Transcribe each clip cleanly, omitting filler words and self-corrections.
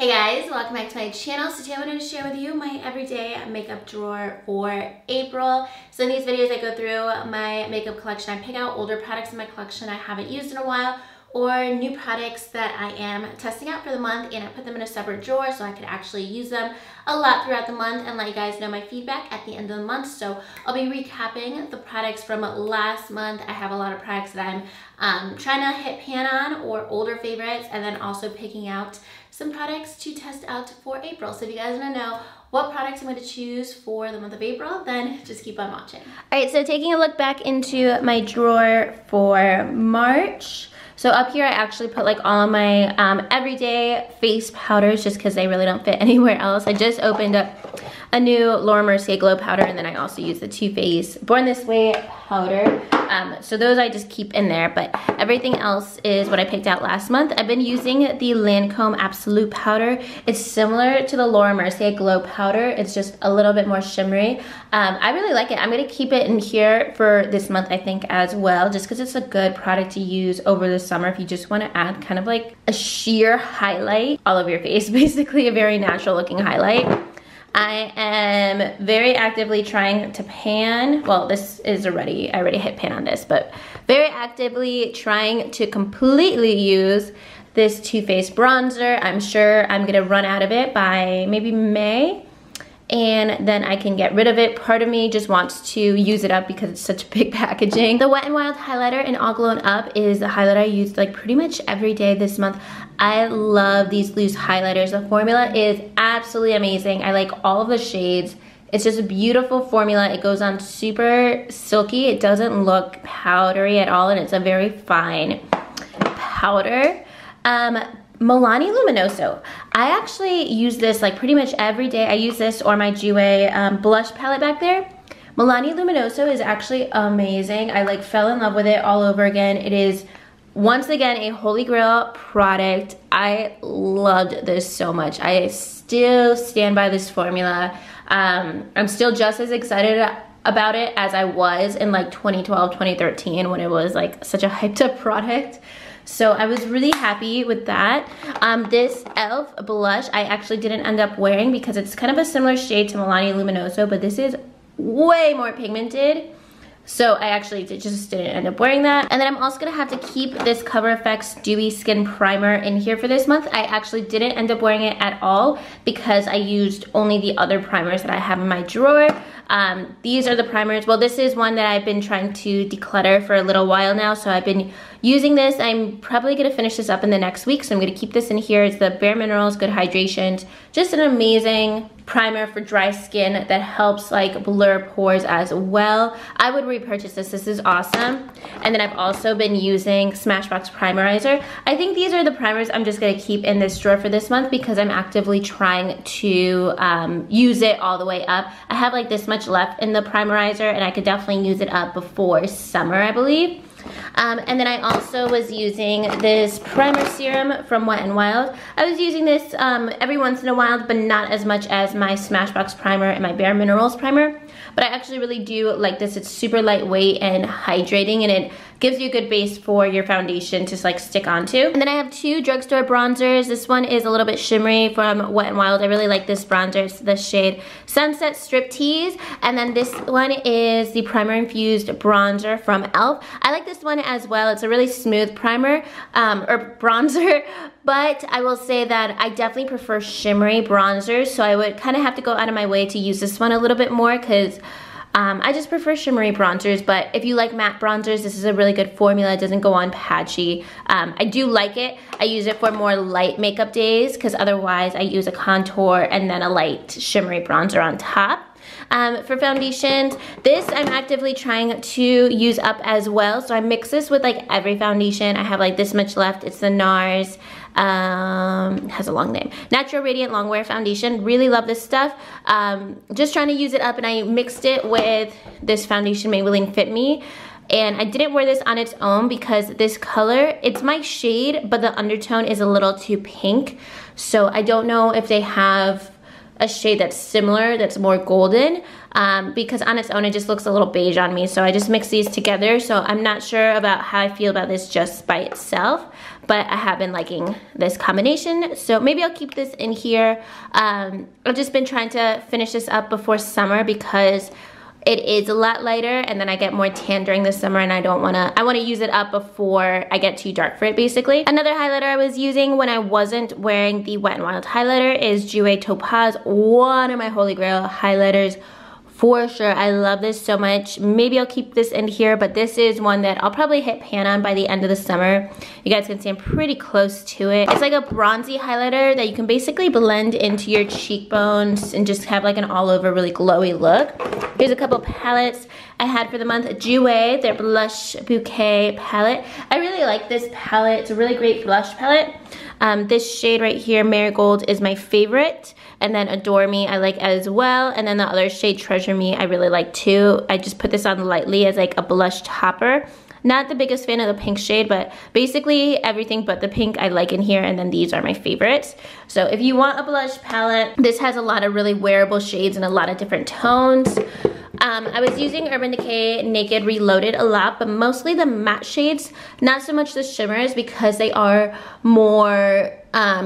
Hey guys, welcome back to my channel. So today I wanted to share with you my everyday makeup drawer for April. So in these videos I go through my makeup collection. I pick out older products in my collection I haven't used in a while or new products that I am testing out for the month, and I put them in a separate drawer so I could actually use them a lot throughout the month and let you guys know my feedback at the end of the month. So I'll be recapping the products from last month. I have a lot of products that I'm trying to hit pan on, or older favorites, and then also picking out some products to test out for April. So if you guys want to know what products I'm going to choose for the month of April, then just keep on watching. All right, so taking a look back into my drawer for March. So up here I actually put like all of my everyday face powders just because they really don't fit anywhere else. I just opened up a new Laura Mercier Glow Powder, and then I also use the Too Faced Born This Way powder. So those I just keep in there, but everything else is what I picked out last month. I've been using the Lancome Absolute Powder. It's similar to the Laura Mercier Glow Powder. It's just a little bit more shimmery. I really like it. I'm gonna keep it in here for this month, I think, as well, just because it's a good product to use over the summer if you just want to add kind of like a sheer highlight all over your face, basically a very natural looking highlight. I am very actively trying to pan, well, this is I already hit pan on this, but very actively trying to completely use this Too Faced bronzer. I'm sure I'm gonna run out of it by maybe May, and then I can get rid of it. Part of me just wants to use it up because it's such big packaging. The Wet n Wild highlighter in All Glown Up is the highlighter I used like pretty much every day this month. I love these loose highlighters. The formula is absolutely amazing. I like all of the shades. It's just a beautiful formula. It goes on super silky. It doesn't look powdery at all, and it's a very fine powder. Milani Luminoso. I actually use this like pretty much every day. I use this or my Jouer blush palette back there. Milani Luminoso is actually amazing. I like fell in love with it all over again. It is once again a holy grail product. I loved this so much. I still stand by this formula. I'm still just as excited about it as I was in like 2012, 2013 when it was like such a hyped up product. So I was really happy with that. This e.l.f. blush I actually didn't end up wearing because it's kind of a similar shade to Milani Luminoso, but this is way more pigmented. So I actually just didn't end up wearing that. And then I'm also gonna have to keep this Cover FX Dewy Skin Primer in here for this month. I actually didn't end up wearing it at all because I used only the other primers that I have in my drawer. These are the primers. Well, this is one that I've been trying to declutter for a little while now, so I've been using this. I'm probably gonna finish this up in the next week, so I'm gonna keep this in here. It's the Bare Minerals Good Hydration. Just an amazing primer for dry skin that helps like blur pores as well. I would repurchase this. This is awesome. And then I've also been using Smashbox Primerizer. I think these are the primers I'm just gonna keep in this drawer for this month because I'm actively trying to use it all the way up. I have like this much left in the primerizer, and I could definitely use it up before summer, I believe. And then I also was using this primer serum from Wet n Wild. I was using this every once in a while, but not as much as my Smashbox primer and my Bare Minerals primer. But I actually really do like this. It's super lightweight and hydrating, and it gives you a good base for your foundation to like stick onto. And then I have two drugstore bronzers. This one is a little bit shimmery from Wet n Wild. I really like this bronzer. It's the shade Sunset Striptease. And then this one is the primer infused bronzer from e.l.f. I like this one as well. It's a really smooth primer or bronzer, but I will say that I definitely prefer shimmery bronzers, so I would kind of have to go out of my way to use this one a little bit more because I just prefer shimmery bronzers. But if you like matte bronzers, this is a really good formula. It doesn't go on patchy. I do like it. I use it for more light makeup days because otherwise I use a contour and then a light shimmery bronzer on top. For foundations, this I'm actively trying to use up as well. So I mix this with like every foundation. I have like this much left. It's the NARS, it has a long name, Natural Radiant Longwear Foundation. Really love this stuff. Just trying to use it up, and I mixed it with this foundation Maybelline Fit Me. And I didn't wear this on its own because this color, it's my shade, but the undertone is a little too pink. So I don't know if they have a shade that's similar, that's more golden, because on its own it just looks a little beige on me. So I just mix these together. So I'm not sure about how I feel about this just by itself, but I have been liking this combination, so maybe I'll keep this in here. I've just been trying to finish this up before summer because it is a lot lighter, and then I get more tan during the summer, and I want to use it up before I get too dark for it, basically. Another highlighter I was using when I wasn't wearing the Wet n Wild highlighter is Jouer Topaz, one of my holy grail highlighters. For sure, I love this so much. Maybe I'll keep this in here, but this is one that I'll probably hit pan on by the end of the summer. You guys can see I'm pretty close to it. It's like a bronzy highlighter that you can basically blend into your cheekbones and just have like an all over really glowy look. Here's a couple palettes I had for the month. Jouer, their Blush Bouquet palette. I really like this palette. It's a really great blush palette. This shade right here, Marigold, is my favorite. And then Adore Me I like as well. And then the other shade, Treasure Me, I really like too. I just put this on lightly as like a blush topper. Not the biggest fan of the pink shade, but basically everything but the pink I like in here, and then these are my favorites. So if you want a blush palette, this has a lot of really wearable shades and a lot of different tones. I was using Urban Decay Naked Reloaded a lot, but mostly the matte shades, not so much the shimmers, because they are more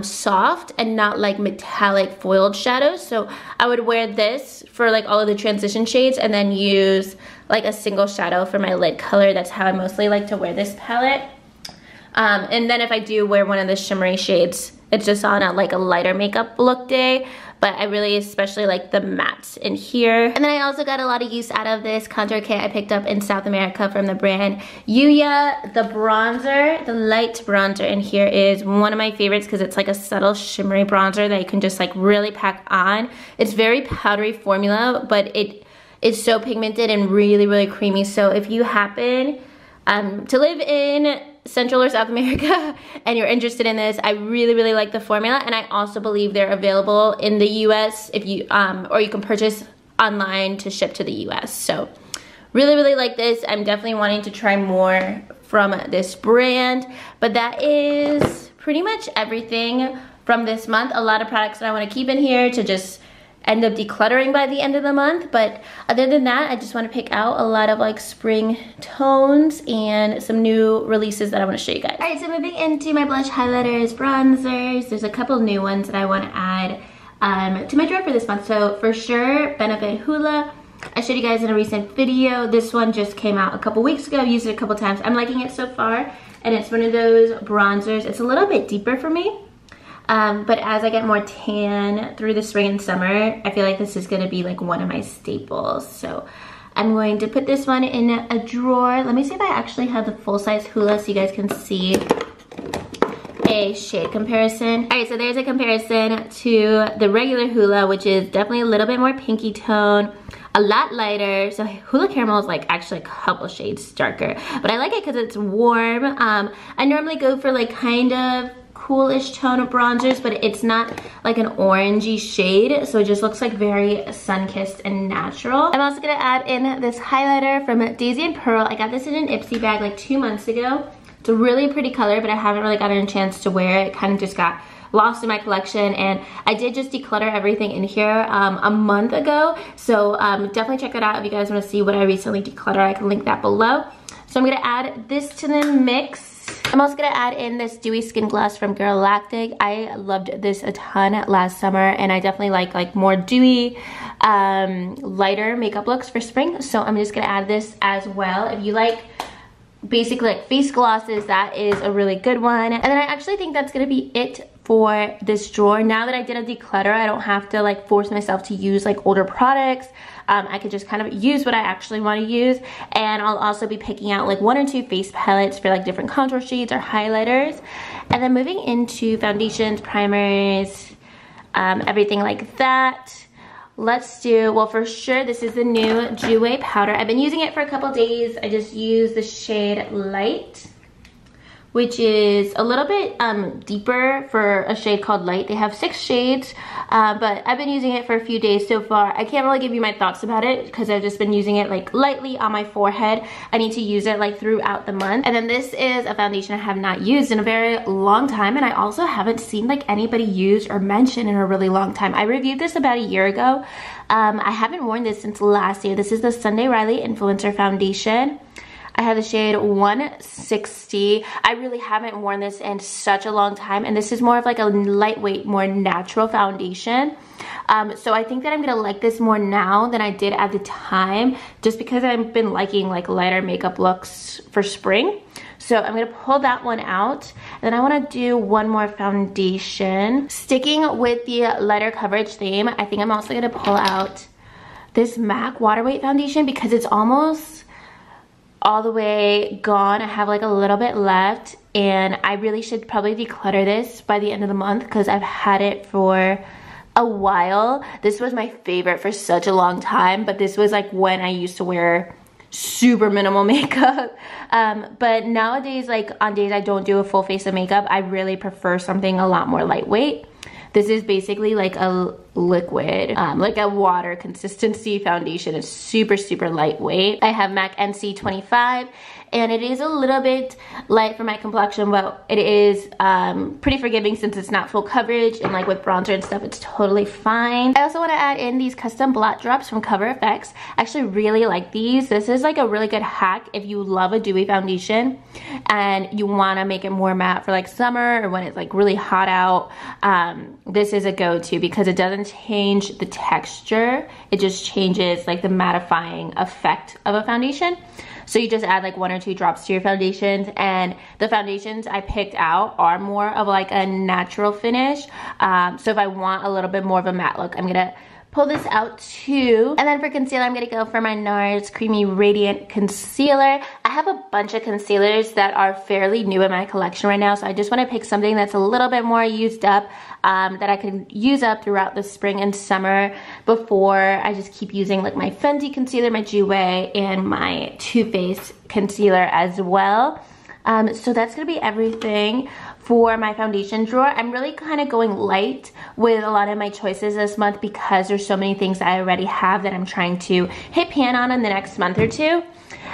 soft and not like metallic foiled shadows. So I would wear this for like all of the transition shades and then use like a single shadow for my lid color. That's how I mostly like to wear this palette. And then if I do wear one of the shimmery shades, it's just on a lighter makeup look day. But I really especially like the mattes in here. And then I also got a lot of use out of this contour kit I picked up in South America from the brand Yuya. The bronzer, the light bronzer in here is one of my favorites because it's like a subtle shimmery bronzer that you can just like really pack on. It's very powdery formula, but it is so pigmented and really, really creamy. So if you happen to live in Central or South America and you're interested in this, I really, really like the formula. And I also believe they're available in the US if you or you can purchase online to ship to the US. So really, really like this. I'm definitely wanting to try more from this brand, but that is pretty much everything from this month. A lot of products that I want to keep in here to just end up decluttering by the end of the month, but other than that, I just want to pick out a lot of like spring tones and some new releases that I want to show you guys. Alright, so moving into my blush highlighters, bronzers, there's a couple new ones that I want to add to my drawer for this month. So for sure, Benefit Hoola. I showed you guys in a recent video. This one just came out a couple weeks ago. I've used it a couple times. I'm liking it so far, and it's one of those bronzers. It's a little bit deeper for me. But as I get more tan through the spring and summer, I feel like this is going to be like one of my staples. So I'm going to put this one in a drawer. Let me see if I actually have the full-size Hoola so you guys can see a shade comparison. Alright, so there's a comparison to the regular Hoola, which is definitely a little bit more pinky tone, a lot lighter. So Hoola Caramel is like actually a couple shades darker, but I like it because it's warm. I normally go for like kind of coolish tone of bronzers, but it's not like an orangey shade, so it just looks like very sun-kissed and natural. I'm also gonna add in this highlighter from Daisy and Pearl. I got this in an Ipsy bag like 2 months ago. It's a really pretty color, but I haven't really gotten a chance to wear it. It kind of just got lost in my collection, and I did just declutter everything in here a month ago, so definitely check it out if you guys want to see what I recently decluttered. I can link that below. So I'm gonna add this to the mix. I'm also gonna add in this dewy skin gloss from Galactic. I loved this a ton last summer, and I definitely like more dewy, lighter makeup looks for spring. So I'm just gonna add this as well. If you like basically like face glosses, that is a really good one. And then I actually think that's gonna be it for this drawer. Now that I did a declutter, I don't have to like force myself to use like older products. I could just kind of use what I actually want to use, and I'll also be picking out like 1 or 2 face palettes for like different contour shades or highlighters. And then moving into foundations, primers, everything like that. Let's do, well, for sure, this is the new Jouer powder. I've been using it for a couple days. I just used the shade Light, which is a little bit deeper for a shade called Light. They have 6 shades, but I've been using it for a few days so far. I can't really give you my thoughts about it because I've just been using it like lightly on my forehead. I need to use it like throughout the month. And then this is a foundation I have not used in a very long time, and I also haven't seen like anybody use or mention in a really long time. I reviewed this about a year ago. I haven't worn this since last year. This is the Sunday Riley Influencer Foundation. I have the shade 160. I really haven't worn this in such a long time, and this is more of like a lightweight, more natural foundation. So I think that I'm gonna like this more now than I did at the time, just because I've been liking like lighter makeup looks for spring. So I'm gonna pull that one out. And then I wanna do one more foundation. Sticking with the lighter coverage theme, I think I'm also gonna pull out this MAC Water Weight Foundation because it's almost all the way gone. I have like a little bit left, and I really should probably declutter this by the end of the month because I've had it for a while. This was my favorite for such a long time, but this was like when I used to wear super minimal makeup. But nowadays, like on days I don't do a full face of makeup, I really prefer something a lot more lightweight. This is basically like a liquid, like a water consistency foundation. It's super, super lightweight. I have MAC NC25, and it is a little bit light for my complexion, but it is pretty forgiving since it's not full coverage, and like with bronzer and stuff, it's totally fine. I also want to add in these custom blot drops from Cover FX. I actually really like these. This is like a really good hack if you love a dewy foundation and you want to make it more matte for like summer or when it's like really hot out. This is a go-to because it doesn't change the texture. It just changes like the mattifying effect of a foundation. So you just add like 1 or 2 drops to your foundations, and the foundations I picked out are more of like a natural finish. So if I want a little bit more of a matte look, I'm gonna pull this out too. And then for concealer, I'm gonna go for my NARS Creamy Radiant Concealer. I have a bunch of concealers that are fairly new in my collection right now, so I just wanna pick something that's a little bit more used up, that I can use up throughout the spring and summer before I just keep using like my Fenty concealer, my Jouer, and my Too Faced concealer as well. So that's gonna be everything for my foundation drawer. I'm really kind of going light with a lot of my choices this month because there's so many things I already have that I'm trying to hit pan on in the next month or two.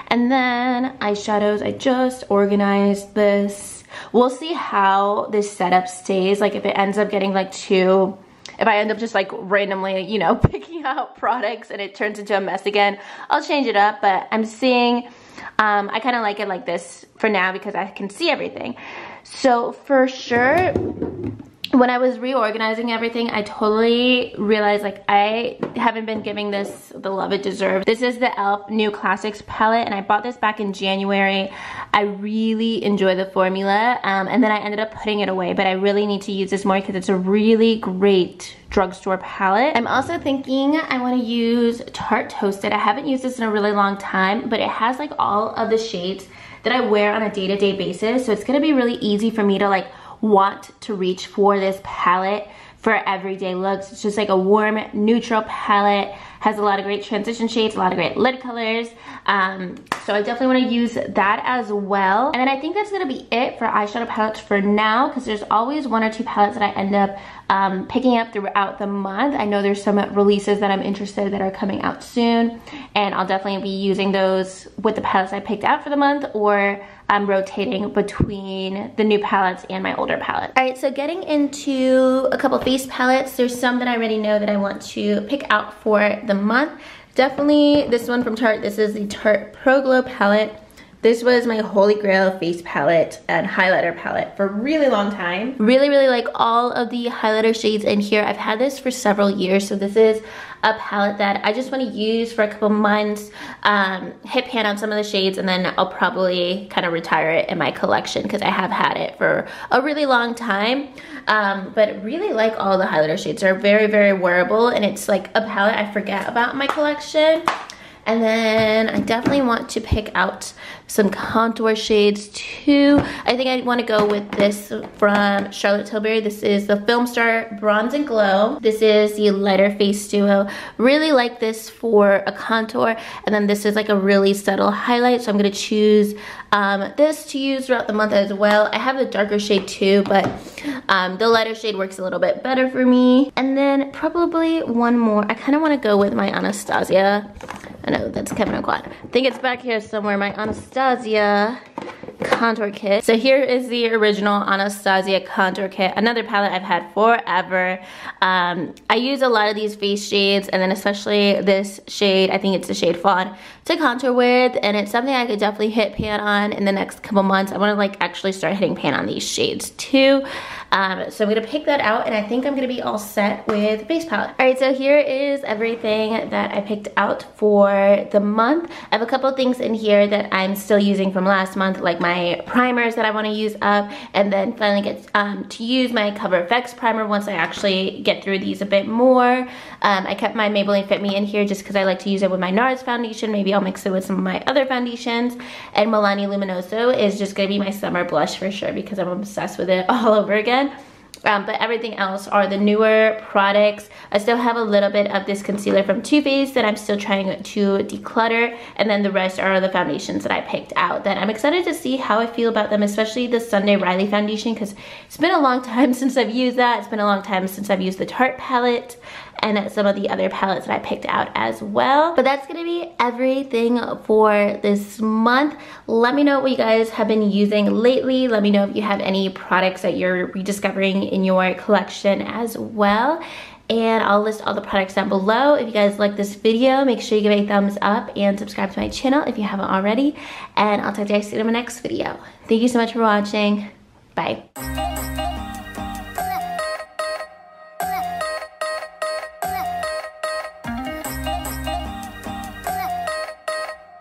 And then eyeshadows, I just organized this. We'll see how this setup stays. Like if it ends up getting like too, if I end up just like randomly, you know, picking out products and it turns into a mess again, I'll change it up. But I'm seeing, I kind of like it like this for now because I can see everything. So for sure, when I was reorganizing everything, I totally realized like I haven't been giving this the love it deserves. This is the e.l.f. New Classics palette, and I bought this back in January. I really enjoy the formula, and then I ended up putting it away, but I really need to use this more because it's a really great drugstore palette. I'm also thinking I want to use Tarte Toasted. I haven't used this in a really long time, but it has like all of the shades that I wear on a day-to-day basis, so it's gonna be really easy for me to like want to reach for this palette for everyday looks. It's just like a warm, neutral palette, has a lot of great transition shades, a lot of great lid colors. So I definitely want to use that as well. And then I think that's going to be it for eyeshadow palettes for now, because there's always 1 or 2 palettes that I end up picking up throughout the month. I know there's some releases that I'm interested in that are coming out soon, and I'll definitely be using those with the palettes I picked out for the month, or I'm rotating between the new palettes and my older palette. All right, so getting into a couple face palettes, there's some that I already know that I want to pick out for the month. Definitely this one from Tarte. This is the Tarte Pro Glow palette. This was my holy grail face palette and highlighter palette for a really long time. Really, really like all of the highlighter shades in here. I've had this for several years, so this is a palette that I just want to use for a couple months, hit pan on some of the shades, and then I'll probably kind of retire it in my collection because I have had it for a really long time. But really like all the highlighter shades. They're very, very wearable, and it's like a palette I forget about in my collection. And then I definitely want to pick out some contour shades too. I think I want to go with this from Charlotte Tilbury. This is the Film Star Bronze and Glow. This is the lighter face duo. Really like this for a contour. And then this is like a really subtle highlight. So I'm going to choose this to use throughout the month as well. I have the darker shade too, but the lighter shade works a little bit better for me. And then probably one more. I kind of want to go with my Anastasia. I know that's Kevin O'Quad. I think it's back here somewhere. My Anastasia contour kit. So here is the original Anastasia contour kit, another palette I've had forever. I use a lot of these face shades, and then especially this shade, I think it's the shade Fawn, to contour with, and it's something I could definitely hit pan on in the next couple months. I want to like actually start hitting pan on these shades too. So I'm gonna pick that out, and I think I'm gonna be all set with face palette. All right, so here is everything that I picked out for the month. I have a couple things in here that I'm still using from last month, like my primers that I wanna use up, and then finally get to use my Cover FX primer once I actually get through these a bit more. I kept my Maybelline Fit Me in here just because I like to use it with my NARS foundation. Maybe I'll mix it with some of my other foundations. And Milani Luminoso is just gonna be my summer blush for sure because I'm obsessed with it all over again. But everything else are the newer products. I still have a little bit of this concealer from Too Faced that I'm still trying to declutter, and then the rest are the foundations that I picked out that I'm excited to see how I feel about them, especially the Sunday Riley foundation, because it's been a long time since I've used that. It's been a long time since I've used the Tarte palette and some of the other palettes that I picked out as well. But that's gonna be everything for this month. Let me know what you guys have been using lately. Let me know if you have any products that you're rediscovering in your collection as well. And I'll list all the products down below. If you guys like this video, make sure you give it a thumbs up and subscribe to my channel if you haven't already. And I'll talk to you guys soon in my next video. Thank you so much for watching. Bye.